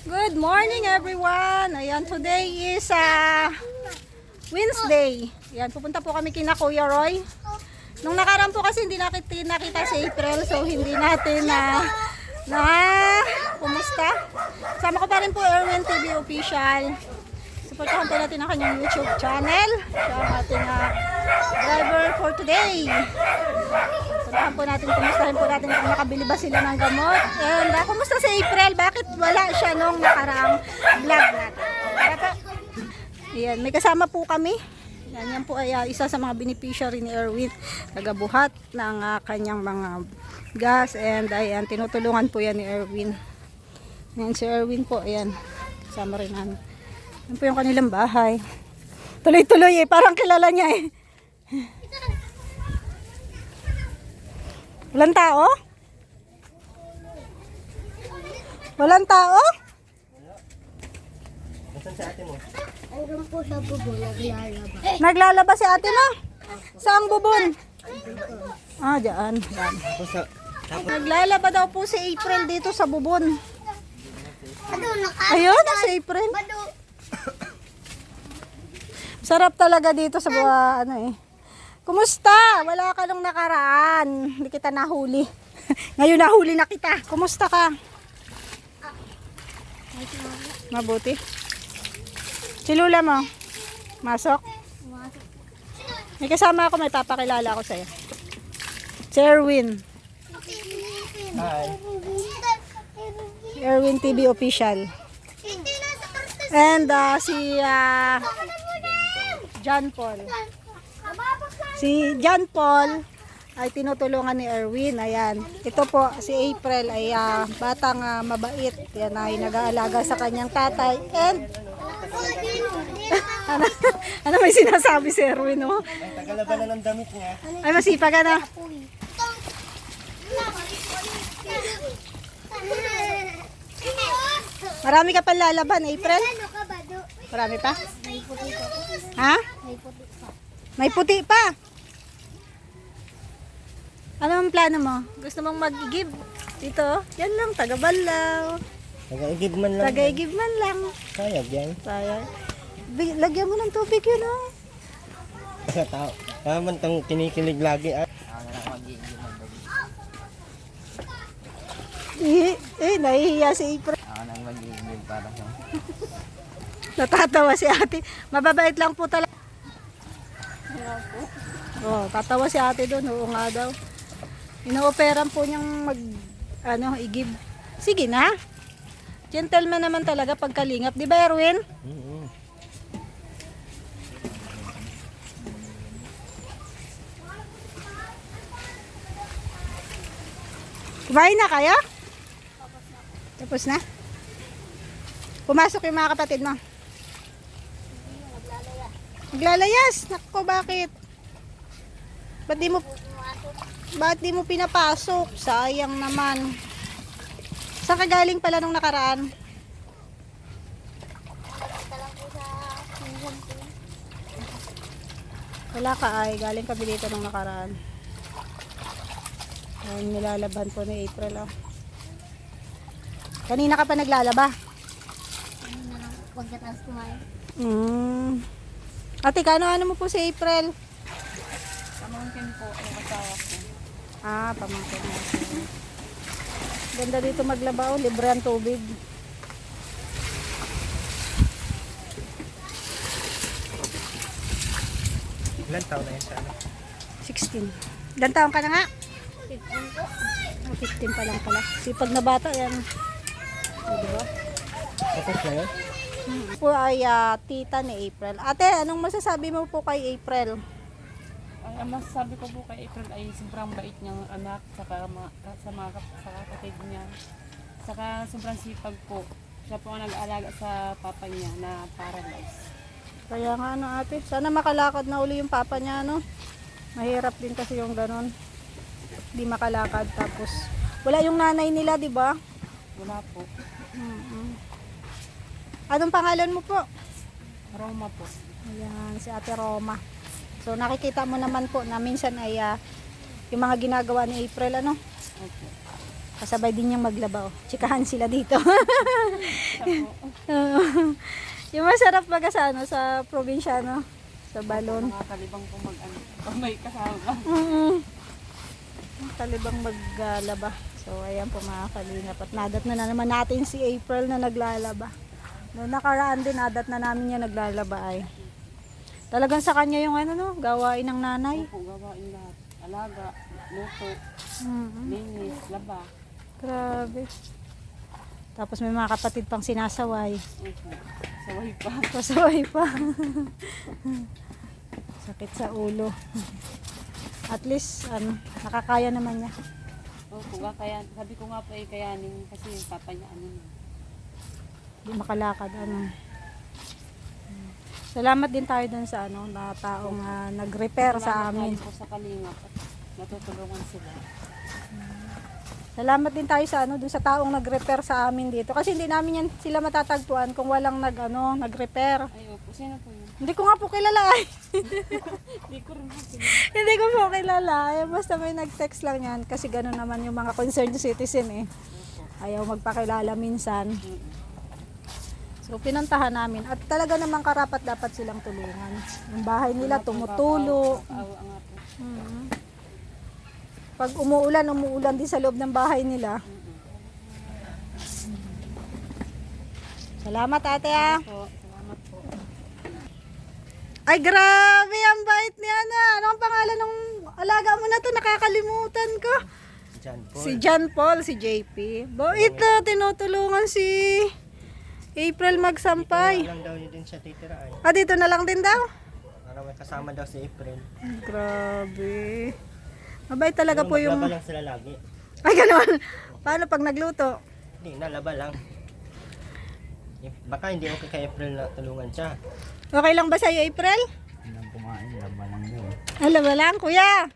Good morning everyone. Ayan, today is Wednesday. Ayan, pupunta po kami kina Kuya Roy. Nung nakaraan po kasi hindi nakita si April, so hindi natin kumusta. Sama ko pa rin po Erwin TV Official. Supportahan po natin ang kanyang YouTube channel. Siya ang ating driver for today. Supportahan po natin, kumustahin po natin kung nakabili ba sila ng gamot. And kumusta si April? Bakit wala siya nung nakaraang vlog natin? Tara po. Ayan, may kasama po kami. Yan po ay isa sa mga beneficiary ni Erwin. Tagabuhat ng kanyang mga gas. And ayan, tinutulungan po yan ni Erwin. Ayan si Erwin po, ayan. Kasama rin namin. Yan po yung kanilang bahay. Tuloy-tuloy parang kilala niya Walang tao? Walang tao? Nasaan si ate mo? Ayun po sa bubo, naglalaba. Naglalaba si ate mo? Saang bubon? Diyan. Naglalaba daw po si April dito sa bubon. Ayun, si April. Sarap talaga dito sa Kumusta? Wala ka nung nakaraan. Hindi kita nahuli. Ngayon nahuli na kita. Kumusta ka? Mabuti. Si Lula mo? Masok? May kasama ako, may papakilala ako sa'yo. Si Erwin. Hi. Erwin TV Official. And si John Paul. Si John Paul ay tinutulungan ni Erwin. Ayan. Ito po, si April ay batang mabait. Yan ay nag-aalaga sa kanyang tatay. And ano may sinasabi si Erwin, no? Ay, tagalaban na ng damit niya. Ay, masipag ka na. Marami ka pa lalaban, April? Marami pa? Ha? May puti pa. Ano ang plano mo? Gusto mong mag-give dito? Yan lang, taga-Balaw. Taga-igib man lang. Taga-give man lang. Sayag yan. Sayang. Lagyan mo ng tubig yun, oh. Sa tao. Naman tang kinikilig lagi. Nahihiya si April. Ako nang mag-igib para sa... Natatawa si ate. Mababait lang po talaga. Oh, tatawa si ate doon. Oo nga daw. Ino-operan po niyang i-give. Sige na. Gentleman naman talaga pagkalingap. Di ba, Erwin? Kumain na kayo? Tapos na? Pumasok yung mga kapatid mo. Naglalayas. Naku, bakit? Ba't di mo pinapasok? Sayang naman. Saan ka galing pala nung nakaraan? Wala ka ay. Galing kami dito nung nakaraan. Ayun, nilalaban po ni April. Oh. Kanina ka pa naglalaba? Pagkatapos kumain. Ate, ano mo po si April? Pamangkin po, yung asawa ko. Pamangkin mo. Ganda dito maglaba, oh. Libre ang tubig. Ilan taon na yan siya? 16. Ilan taon ka na nga? 15 po. 15 pa lang pala. Sipag na bata yan. Diba? Tapos na yun? Po ay tita ni April. Ate, anong masasabi mo po kay April? Ang masasabi ko po kay April ay sobrang bait niyang anak sa kapatid niya. Saka sobrang sipag po. Siya po ang nag-aalaga sa papa niya na paralyzed. Kaya nga ate, sana makalakad na uli yung papa niya, no? Mahirap din kasi yung ganon. Di makalakad tapos wala yung nanay nila, di ba? Wala po. Anong pangalan mo po? Roma po. Ayan, si Ate Roma. So nakikita mo naman po na minsan ay yung mga ginagawa ni April, ano? Okay. Kasabay din niyang maglaba. Oh. Chikahan sila dito. Yung masarap baga sa ano, sa probinsya, no? Sa balon. Nakakalibang po mag-ano. Pag may kasama. Talibang maglalaba. So, ayan po mga kalingap. At nadat na naman natin si April na naglalaba. Noong nakaraan din, nadat na namin niya naglalaba ay. Talagang sa kanya yung ano, no? Gawain ng nanay. Opo, gawain lahat. Alaga, luto, Mhm. linis, laba. Grabe. Tapos may mga kapatid pang sinasaway. Opo, saway pa. Pasaway pa. Sakit sa ulo. At least, ano, nakakaya naman niya. Opo, kaya, sabi ko nga po kayanin kasi yung papa niya ano na. Hindi makalakad, ano. Salamat din tayo dun sa ano, na taong nag-repair sa amin. Salamat po sa kalingap at natutulungan sila. Salamat din tayo sa ano, dun sa taong nag-repair sa amin dito. Kasi hindi namin yan sila matatagpuan kung walang nag-repair. Ay, opo, sino po yun? Hindi ko nga po kilala ay. Hindi ko rin po sila. Hindi ko po kilala. Ay, basta may nag-text lang yan. Kasi gano'n naman yung mga concerned citizen eh. Ayaw magpakilala minsan. So, pinuntahan namin. At talaga namang karapat dapat silang tulungan. Yung bahay nila tumutulo. Awa nga po. Mhm. Pag umuulan din sa loob ng bahay nila. Salamat ate ah. Po, salamat po. Ay grabe, ang bait niya na. Ano ang pangalan ng alaga mo na to? Nakakalimutan ko. Diyan po. Si John Paul, si JP. Ito, tinutulungan si April magsampay. Lang daw yun din siya titira ay. Ah, dito na lang din daw? Para may kasama daw si April. Grabe. Mabait talaga po yung... Maglaba lang sila lagi. Ay, gano'n. Paano pag nagluto? Hindi, nalaba lang. Baka hindi okay kay April na tulungan siya. Okay lang ba sa'yo, April? Hindi kumain, laba lang yun. Alam ba lang, kuya?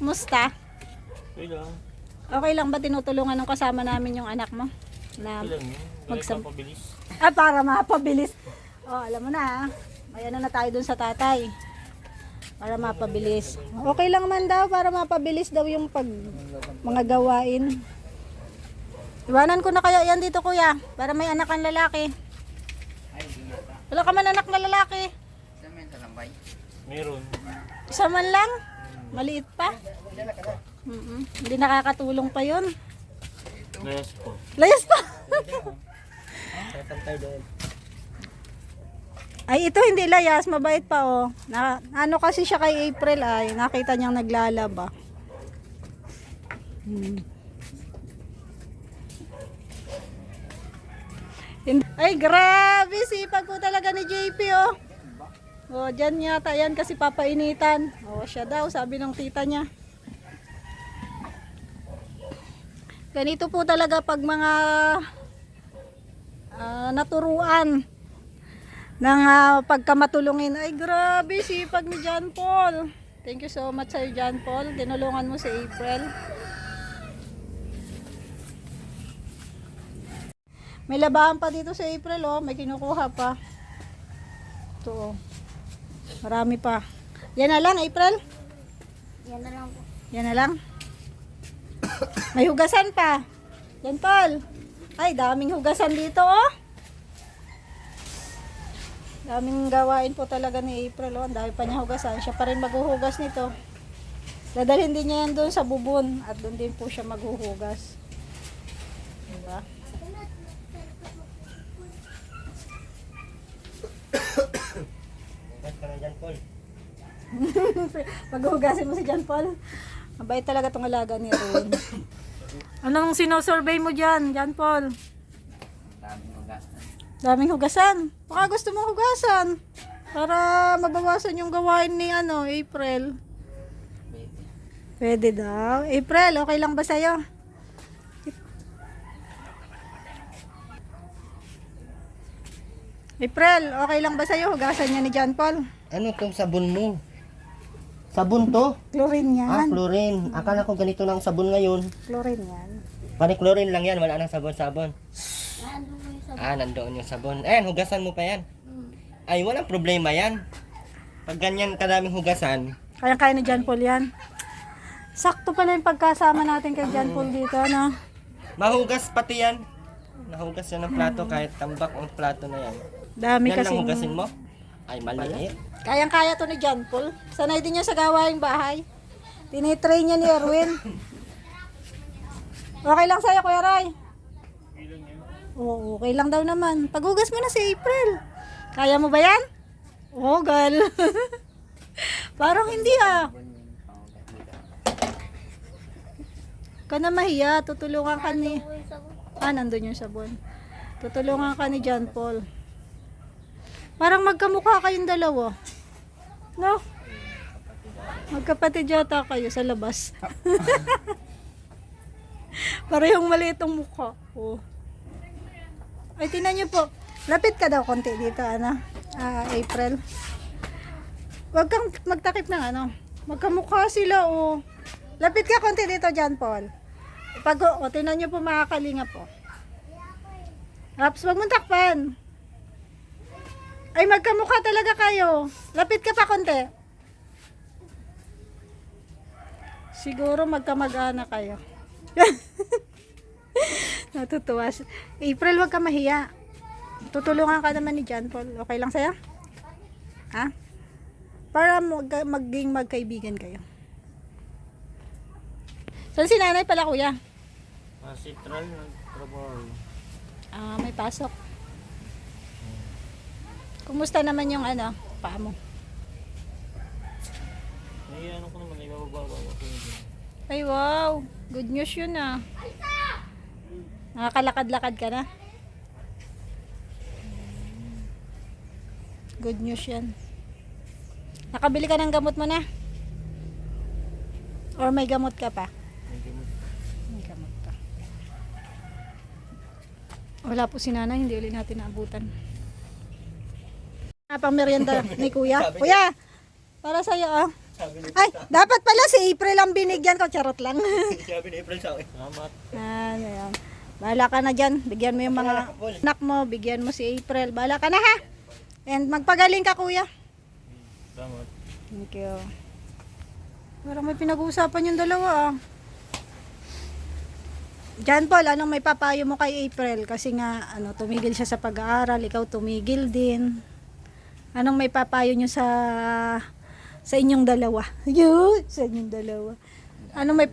Musta? Kailan? Okay lang ba tinutulungan ng kasama namin yung anak mo? Na magsam... Pabilis. Para mapabilis. Oh, alam mo na. May ano na tayo dun sa tatay. Para mapabilis. Okay lang man daw para mapabilis daw yung mga gawain. Iwanan ko na kaya yan dito kuya. Para may anak ang lalaki. Wala ka man anak na lalaki. Meron. Isa man lang. Maliit pa. Hindi nakakatulong pa yun. Yes po. Layas pa. Tatantay doon. Ay, ito hindi layas. Mabait pa, oh. Ano kasi siya kay April ay, nakita niyang naglalaba. Ay, grabe. Sipag po talaga ni JP, oh. Oh, dyan yata yan kasi papainitan. Oh, siya daw, sabi ng tita niya. Ganito po talaga pag mga naturuan ng pagkamatulungin. Ay grabe, sipag ni John Paul. Thank you so much sa'yo John Paul. Tinulungan mo si April. May labahan pa dito si April, oh. May kinukuha pa. Ito, oh. Marami pa. Yan na lang, April? Yan na lang po. Yan na lang. May hugasan pa. Yan, Paul. Ay, daming hugasan dito, oh. Daming gawain po talaga ni April, oh. Ang dami pa niya hugasan. Siya pa rin maghuhugas nito. Dadalhin din niya yan doon sa bubon. At doon din po siya maghuhugas. Diba? Hugas ka na dyan, Paul. Maghuhugasin mo si John Paul. Mabait talaga itong alaga ni Ron. Anong sinosurvey mo dyan, John Paul? Daming hugasan. Baka gusto mong hugasan. Para mabawasan yung gawain ni April. Pwede daw. April, okay lang ba sa'yo? April, okay lang ba sa'yo? Hugasan niya ni John Paul. Ano tong sabon mo? Sabon to? Chlorine yan. Chlorine. Akala ko ganito na ang sabon ngayon. Chlorine yan. Chlorine lang yan, wala nang sabon-sabon. Ano po yung sabi? Nandoon yung sabon. Ayan, hugasan mo pa yan. Ay, walang problema yan. Pag ganyan kadaming hugasan, Kaya-kaya ni John Paul yan. Sakto pala yung pagkasama natin kay John Paul dito, ano? mahugas pati yan. Nahugas yan ng plato kahit tambak ang plato na yan. Dami Yan lang kasing... hugasin mo? Ay, maliit. Kayang-kaya to ni John Paul. Sanay din niya sa gawaing bahay. Tinitrain niya ni Erwin. Okay lang sa'yo, Kuya Ray? Oo, okay lang daw naman. Paghugas mo na si April. Kaya mo ba yan? Oo, gal. Parang hindi ah. Ka na mahiya, tutulungan ka ni... Po yung sabon. nandun yung sabon. Tutulungan ka ni John Paul. Parang magkamukha kayong dalawa. No? Magkapatid yata kayo sa labas. Parehong maliit ang mukha. Oh. Ay, tingnan niyo po. Lapit ka daw konti dito, April. Huwag kang magtakip ng magkamukha sila, oh. Lapit ka konti dito, John Paul. Tingnan niyo po, mga kalinga po. Raps, huwag mong takpan. Ay, magkamukha talaga kayo. Lapit ka pa konti. Siguro magkamag-anak kayo. Natutuwa. April, wag ka mahiya. Tutulungan ka naman ni John Paul. Okay lang sa'yo? Ha? Para maging magkaibigan kayo. Saan si nanay pala, kuya? Sitral, nagtrabaho. May pasok. Kumusta naman yung paa mo? Ay, ko naman, ibababa ko. Ay, wow. Good news yun ah. Nakakalakad-lakad ka na? Good news yan. Nakabili ka ng gamot mo na? Or may gamot ka pa? May gamot pa. Wala po si nanay, hindi ulit natin naabutan. Pang merienda ni kuya. Kuya, para sa'yo ah. Ay, dapat pala si April ang binigyan ko. Charot lang. Sabi ni April sa akin. Salamat. Ayan. Bahala ka na dyan. Bigyan mo yung mga anak mo. Bigyan mo si April. Bahala ka na ha. And magpagaling ka, kuya. Salamat. Thank you. Parang may pinag-uusapan yung dalawa ah. John Paul, anong may papayo mo kay April? Kasi nga, tumigil siya sa pag-aaral. Ikaw tumigil din. Anong may papayo nyo sa inyong dalawa? Sa inyong dalawa. Anong may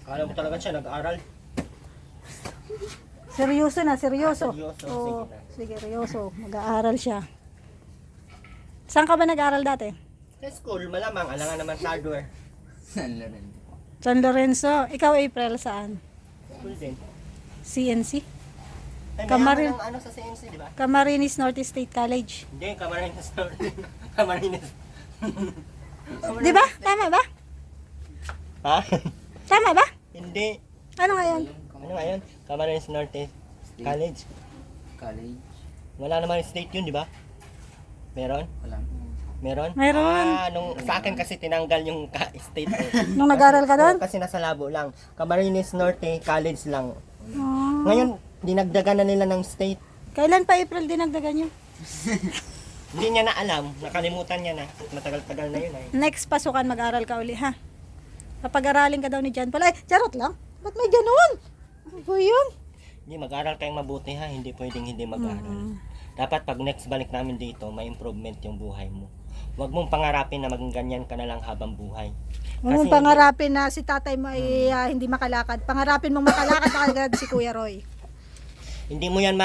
Kala mo talaga siya nag-aral? Seryoso na, seryoso. Seryoso, Oo, sige sige, seryoso. Mag-aaral siya. Saan ka ba nag-aaral dati? Sa school, malamang. Alangan naman sa hardware. San Lorenzo. Ikaw, April, saan? School din. CNC? Ay, Kamarin- may sa CNC, di ba? Camarines Norte State College. Hindi, Camarines. Camarines. Di ba? Tama ba? Ha? Tama ba? Hindi. Ano nga yun? Ano nga yun? Camarines Norte College. Wala naman state yun, di ba? Meron? Meron? Meron. Nung sa akin kasi tinanggal yung state. Nung nag-aaral ka doon? Kasi nasa labo lang. Camarines Norte College lang. Oh. Ngayon, dinagdagan na nila ng state. Kailan pa April dinagdagan yun? Hindi niya na alam. Nakalimutan niya na. Matagal-tagal na yun ay. Next pasukan mag-aral ka uli ha. Papag-aralin ka daw ni John Paul. Ay, charot lang. Ba't may ganun? Ano po yun? Hindi, mag-aral kayong mabuti ha. Hindi pwedeng hindi mag-aral. Dapat pag next balik namin dito, may improvement yung buhay mo. Huwag mong pangarapin na maging ganyan ka na lang habang buhay. Huwag mong pangarapin na si tatay mo ay hindi makalakad. Pangarapin mong makalakad na agad si Kuya Roy. Hindi mo yan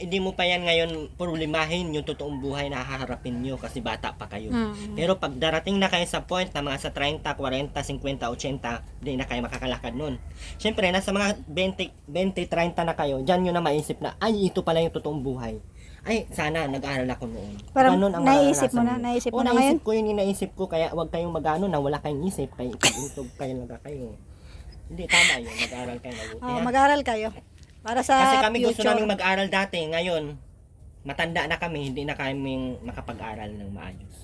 hindi mo pa yan ngayon problemahin yung totoong buhay na haharapin nyo kasi bata pa kayo. Pero pag darating na kayo sa point na mga sa 30, 40, 50, 80, hindi na kayo makakalakad nun. Siyempre, nasa mga 20, 30 na kayo, dyan nyo na maisip na, ay, ito pala yung totoong buhay. Ay, sana nag-aaral ako noon. Parang Ganun ang naisip mo mararanasan na? nyo. Naisip mo Oo, na ngayon? naisip ko yun, naisip ko, kaya huwag kayong mag-ano na wala kayong isip, kaya itog kayo lang kayo. Hindi, tama yun, mag-aaral kayo mabuti. Oh, ha? mag-aral kayo. Para sa Kasi kami gusto future. naming mag-aral dati, ngayon, matanda na kami, hindi na kami makapag-aral ng maayos.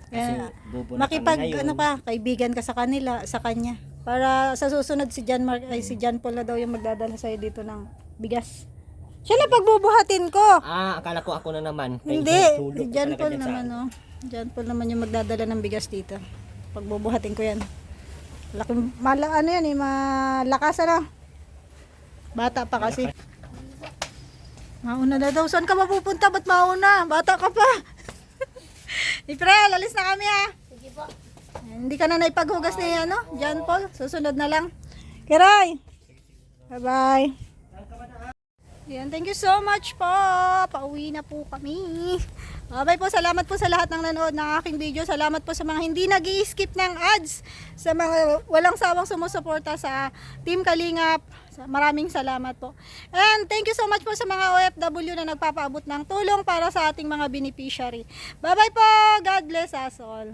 Kasi Kaya, bubo na makipag kami ngayon. kaibigan ka sa kanila, sa kanya. Para sa susunod si John Paul na daw yung magdadala sa'yo dito ng bigas. Siya na pagbubuhatin ko. Akala ko ako na naman. Kaya Hindi, tulog si ko John talaga Paul dyan sa naman ano. John Paul naman yung magdadala ng bigas dito. Pagbubuhatin ko yan. Malakas Bata pa kasi. Mauna na daw. Saan ka mapupunta? Ba't mauna? Bata ka pa. April, alis na kami ha. Sige po. Hindi ka na naipaghugas ni John Paul. Susunod na lang. Kiray! Bye-bye. Yan, thank you so much po. Pauwi na po kami. Bye po. Salamat po sa lahat ng nanood ng aking video. Salamat po sa mga hindi nag-i-skip ng ads. Sa mga walang sawang sumusuporta sa Team Kalingap. Maraming salamat po. And thank you so much po sa mga OFW na nagpapaabot ng tulong para sa ating mga beneficiary. Bye-bye po. God bless us all.